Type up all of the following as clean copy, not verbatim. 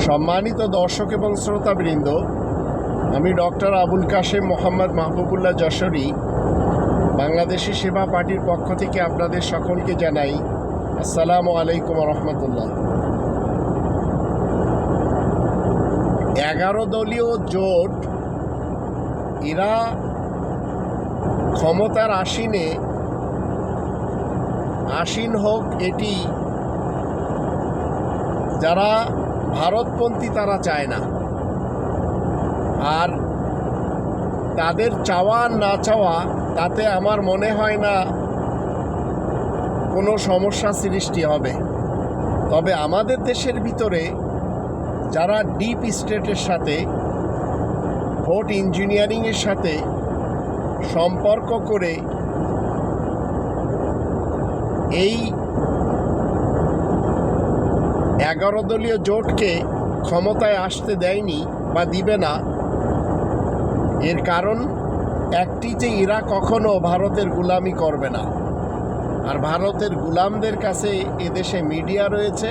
সম্মানিত দর্শক এবং শ্রোতাবৃন্দ, আমি ডক্টর আবুল কাশেম মোহাম্মদ মাহবুবুল্লাহ যশোরী বাংলাদেশি সেবা পার্টির পক্ষ থেকে আপনাদের সকলকে জানাই আসসালামু আলাইকুম রহমতুল্লাহ। 11 দলীয় জোট এরা ক্ষমতার আসীন হোক, এটি যারা ভারতপন্থী তারা চায় না। আর তাদের চাওয়া না চাওয়া তাতে আমার মনে হয় না কোনো সমস্যা সৃষ্টি হবে। তবে আমাদের দেশের ভিতরে যারা ডিপ স্টেটের সাথে, ভোট ইঞ্জিনিয়ারিংয়ের সাথে সম্পর্ক করে এই 11 দলীয় জোটকে ক্ষমতায় আসতে দেয়নি বা দিবে না, এর কারণ একটি যে এরা কখনো ভারতের গোলামি করবে না। আর ভারতের গোলামদের কাছে এদেশে মিডিয়া রয়েছে,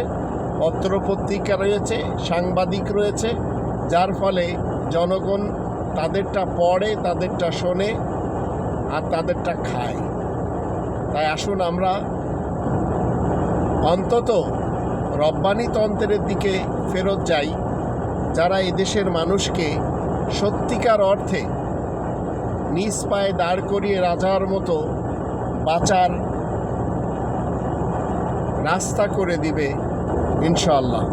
পত্রপত্রিকা রয়েছে, সাংবাদিক রয়েছে, যার ফলে জনগণ তাদেরটা পড়ে, তাদেরটা শোনে আর তাদেরটা খায়। তাই আসুন আমরা অন্তত রব্বানি তন্ত্রের দিকে ফেরত যাই, যারা এদেশের মানুষকে সত্যিকার অর্থে নিজ পায়ে দাঁড় করিয়ে রাজার মতো বাঁচার রাস্তা করে দিবে ইনশাআল্লাহ।